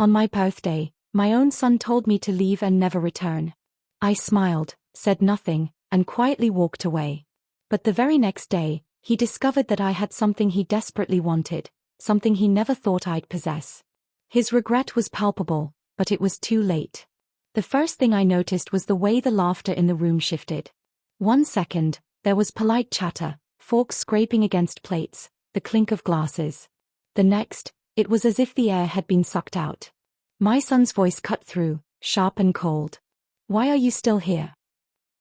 On my birthday, my own son told me to leave and never return. I smiled, said nothing, and quietly walked away. But the very next day, he discovered that I had something he desperately wanted, something he never thought I'd possess. His regret was palpable, but it was too late. The first thing I noticed was the way the laughter in the room shifted. 1 second, there was polite chatter, forks scraping against plates, the clink of glasses. The next, it was as if the air had been sucked out. My son's voice cut through, sharp and cold. "Why are you still here?"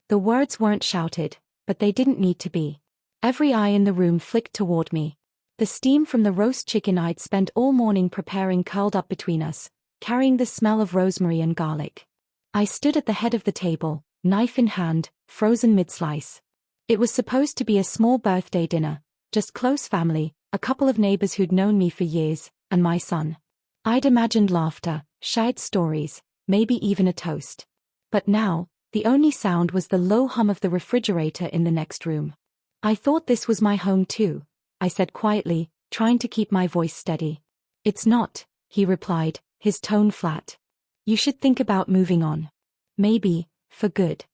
The words weren't shouted, but they didn't need to be. Every eye in the room flicked toward me. The steam from the roast chicken I'd spent all morning preparing curled up between us, carrying the smell of rosemary and garlic. I stood at the head of the table, knife in hand, frozen mid-slice. It was supposed to be a small birthday dinner, just close family, a couple of neighbors who'd known me for years, and my son. I'd imagined laughter, shared stories, maybe even a toast. But now, the only sound was the low hum of the refrigerator in the next room. "I thought this was my home too," I said quietly, trying to keep my voice steady. "It's not," he replied, his tone flat. "You should think about moving on. Maybe, for good."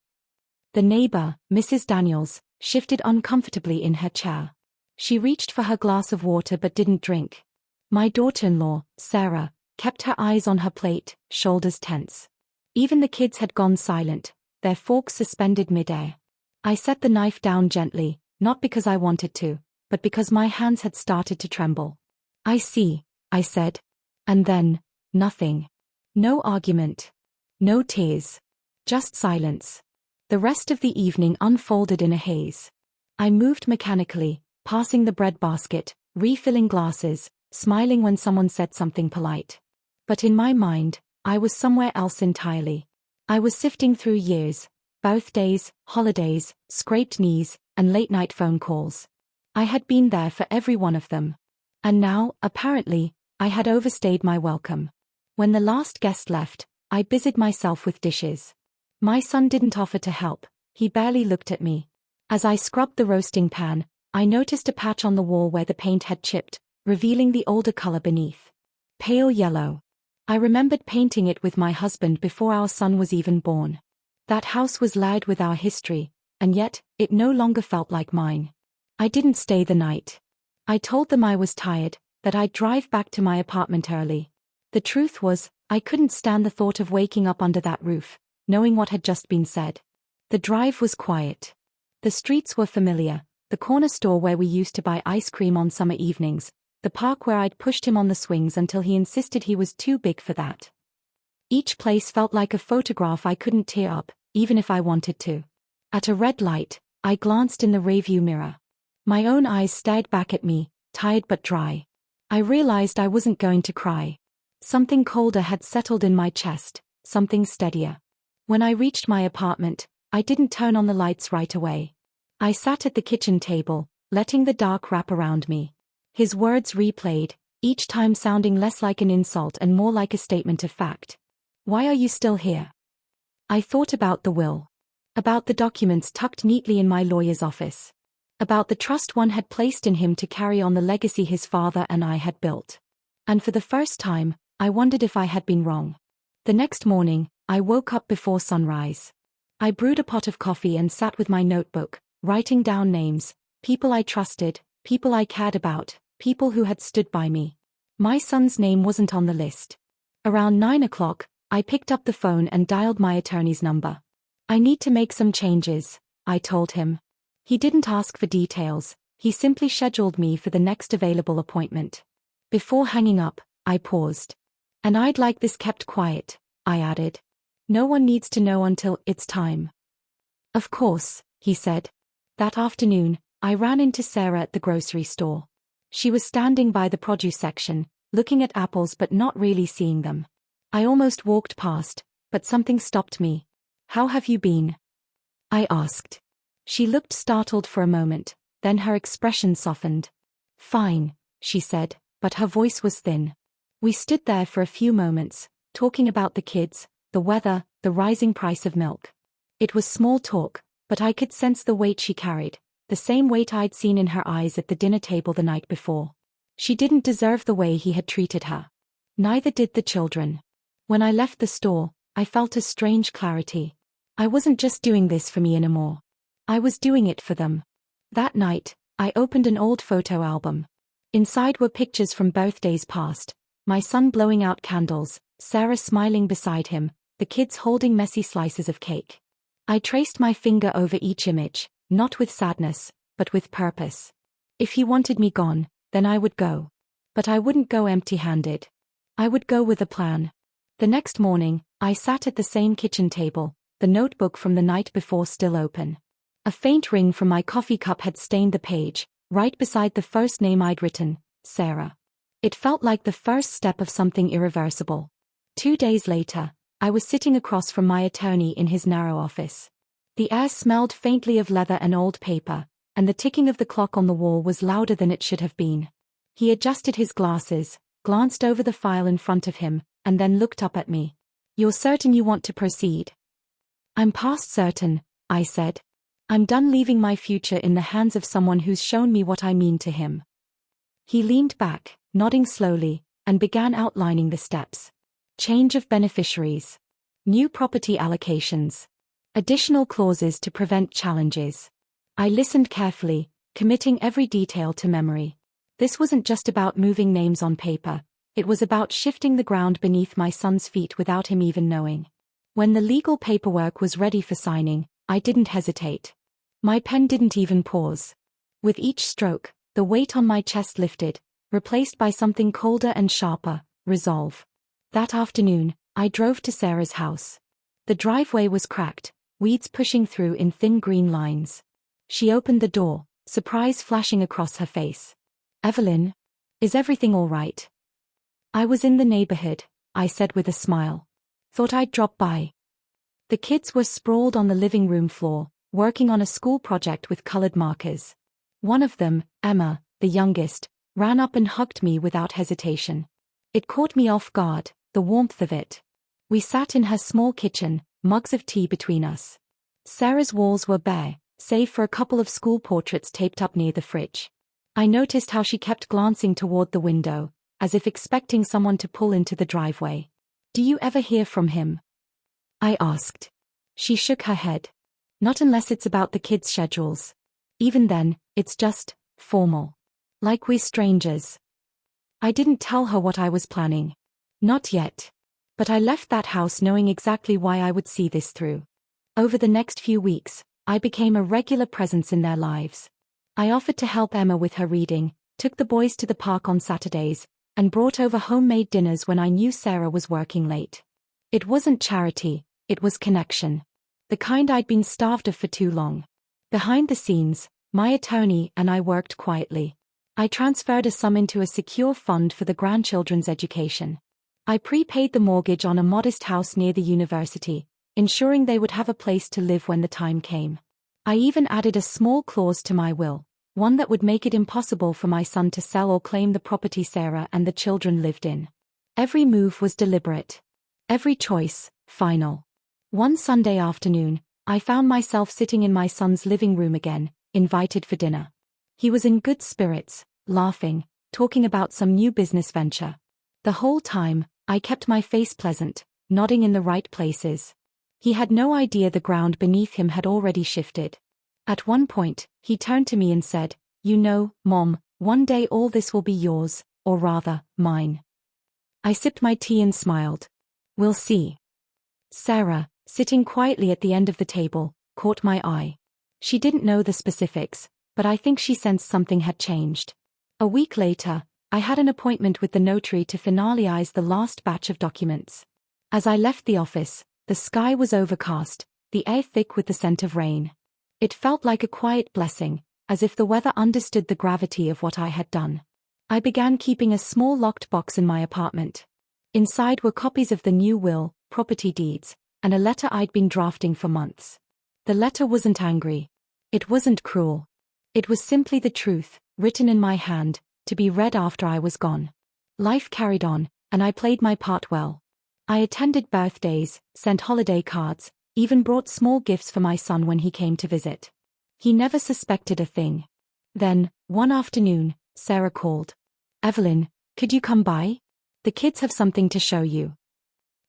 The neighbor, Mrs. Daniels, shifted uncomfortably in her chair. She reached for her glass of water but didn't drink. My daughter-in-law, Sarah, kept her eyes on her plate, shoulders tense. Even the kids had gone silent, their forks suspended mid-air. I set the knife down gently, not because I wanted to, but because my hands had started to tremble. "I see," I said. And then, nothing. No argument. No tears. Just silence. The rest of the evening unfolded in a haze. I moved mechanically, passing the bread basket, refilling glasses, smiling when someone said something polite. But in my mind, I was somewhere else entirely. I was sifting through years, birthdays, holidays, scraped knees, and late-night phone calls. I had been there for every one of them. And now, apparently, I had overstayed my welcome. When the last guest left, I busied myself with dishes. My son didn't offer to help, he barely looked at me. As I scrubbed the roasting pan, I noticed a patch on the wall where the paint had chipped, revealing the older color beneath. Pale yellow. I remembered painting it with my husband before our son was even born. That house was layered with our history, and yet, it no longer felt like mine. I didn't stay the night. I told them I was tired, that I'd drive back to my apartment early. The truth was, I couldn't stand the thought of waking up under that roof, knowing what had just been said. The drive was quiet. The streets were familiar, the corner store where we used to buy ice cream on summer evenings, the park where I'd pushed him on the swings until he insisted he was too big for that. Each place felt like a photograph I couldn't tear up, even if I wanted to. At a red light, I glanced in the rearview mirror. My own eyes stared back at me, tired but dry. I realized I wasn't going to cry. Something colder had settled in my chest, something steadier. When I reached my apartment, I didn't turn on the lights right away. I sat at the kitchen table, letting the dark wrap around me. His words replayed, each time sounding less like an insult and more like a statement of fact. "Why are you still here?" I thought about the will. About the documents tucked neatly in my lawyer's office. About the trust one had placed in him to carry on the legacy his father and I had built. And for the first time, I wondered if I had been wrong. The next morning, I woke up before sunrise. I brewed a pot of coffee and sat with my notebook, writing down names, people I trusted, people I cared about, people who had stood by me. My son's name wasn't on the list. Around 9 o'clock, I picked up the phone and dialed my attorney's number. "I need to make some changes," I told him. He didn't ask for details, he simply scheduled me for the next available appointment. Before hanging up, I paused. "And I'd like this kept quiet," I added. "No one needs to know until it's time." "Of course," he said. That afternoon, I ran into Sarah at the grocery store. She was standing by the produce section, looking at apples but not really seeing them. I almost walked past, but something stopped me. "How have you been?" I asked. She looked startled for a moment, then her expression softened. "Fine," she said, but her voice was thin. We stood there for a few moments, talking about the kids, the weather, the rising price of milk. It was small talk, but I could sense the weight she carried, the same weight I'd seen in her eyes at the dinner table the night before. She didn't deserve the way he had treated her. Neither did the children. When I left the store, I felt a strange clarity. I wasn't just doing this for me anymore. I was doing it for them. That night, I opened an old photo album. Inside were pictures from birthdays past, my son blowing out candles, Sarah smiling beside him, the kids holding messy slices of cake. I traced my finger over each image, not with sadness, but with purpose. If he wanted me gone, then I would go. But I wouldn't go empty-handed. I would go with a plan. The next morning, I sat at the same kitchen table, the notebook from the night before still open. A faint ring from my coffee cup had stained the page, right beside the first name I'd written, Sarah. It felt like the first step of something irreversible. 2 days later, I was sitting across from my attorney in his narrow office. The air smelled faintly of leather and old paper, and the ticking of the clock on the wall was louder than it should have been. He adjusted his glasses, glanced over the file in front of him, and then looked up at me. "You're certain you want to proceed?" "I'm past certain," I said. "I'm done leaving my future in the hands of someone who's shown me what I mean to him." He leaned back, nodding slowly, and began outlining the steps. Change of beneficiaries. New property allocations. Additional clauses to prevent challenges. I listened carefully, committing every detail to memory. This wasn't just about moving names on paper, it was about shifting the ground beneath my son's feet without him even knowing. When the legal paperwork was ready for signing, I didn't hesitate. My pen didn't even pause. With each stroke, the weight on my chest lifted, replaced by something colder and sharper, resolve. That afternoon, I drove to Sarah's house. The driveway was cracked, weeds pushing through in thin green lines. She opened the door, surprise flashing across her face. "Evelyn? Is everything all right?" "I was in the neighborhood," I said with a smile. "Thought I'd drop by." The kids were sprawled on the living room floor, working on a school project with colored markers. One of them, Emma, the youngest, ran up and hugged me without hesitation. It caught me off guard, the warmth of it. We sat in her small kitchen, mugs of tea between us. Sarah's walls were bare, save for a couple of school portraits taped up near the fridge. I noticed how she kept glancing toward the window, as if expecting someone to pull into the driveway. "Do you ever hear from him?" I asked. She shook her head. "Not unless it's about the kids' schedules. Even then, it's just formal. Like we're strangers." I didn't tell her what I was planning. Not yet. But I left that house knowing exactly why I would see this through. Over the next few weeks, I became a regular presence in their lives. I offered to help Emma with her reading, took the boys to the park on Saturdays, and brought over homemade dinners when I knew Sarah was working late. It wasn't charity, it was connection. The kind I'd been starved of for too long. Behind the scenes, my attorney and I worked quietly. I transferred a sum into a secure fund for the grandchildren's education. I prepaid the mortgage on a modest house near the university, ensuring they would have a place to live when the time came. I even added a small clause to my will, one that would make it impossible for my son to sell or claim the property Sarah and the children lived in. Every move was deliberate. Every choice, final. One Sunday afternoon, I found myself sitting in my son's living room again, invited for dinner. He was in good spirits, laughing, talking about some new business venture. The whole time, I kept my face pleasant, nodding in the right places. He had no idea the ground beneath him had already shifted. At one point, he turned to me and said, "You know, Mom, one day all this will be yours, or rather, mine." I sipped my tea and smiled. "We'll see." Sarah, sitting quietly at the end of the table, caught my eye. She didn't know the specifics, but I think she sensed something had changed. A week later, I had an appointment with the notary to finalize the last batch of documents. As I left the office, the sky was overcast, the air thick with the scent of rain. It felt like a quiet blessing, as if the weather understood the gravity of what I had done. I began keeping a small locked box in my apartment. Inside were copies of the new will, property deeds, and a letter I'd been drafting for months. The letter wasn't angry. It wasn't cruel. It was simply the truth, written in my hand, to be read after I was gone. Life carried on, and I played my part well. I attended birthdays, sent holiday cards, even brought small gifts for my son when he came to visit. He never suspected a thing. Then, one afternoon, Sarah called. "Evelyn, could you come by?" The kids have something to show you.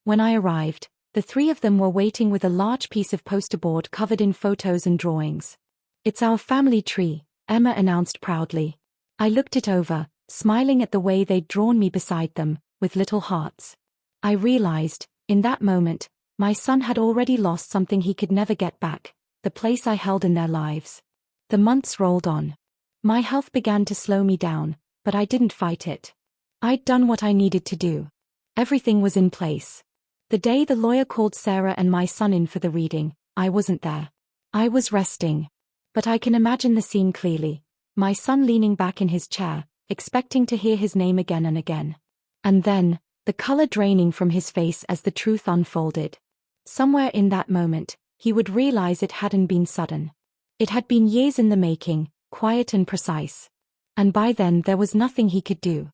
When I arrived, the three of them were waiting with a large piece of poster board covered in photos and drawings. It's our family tree, Emma announced proudly. I looked it over, smiling at the way they'd drawn me beside them, with little hearts. I realized, in that moment, my son had already lost something he could never get back, the place I held in their lives. The months rolled on. My health began to slow me down, but I didn't fight it. I'd done what I needed to do. Everything was in place. The day the lawyer called Sarah and my son in for the reading, I wasn't there. I was resting. But I can imagine the scene clearly, my son leaning back in his chair, expecting to hear his name again and again. And then, the color draining from his face as the truth unfolded. Somewhere in that moment, he would realize it hadn't been sudden. It had been years in the making, quiet and precise. And by then there was nothing he could do.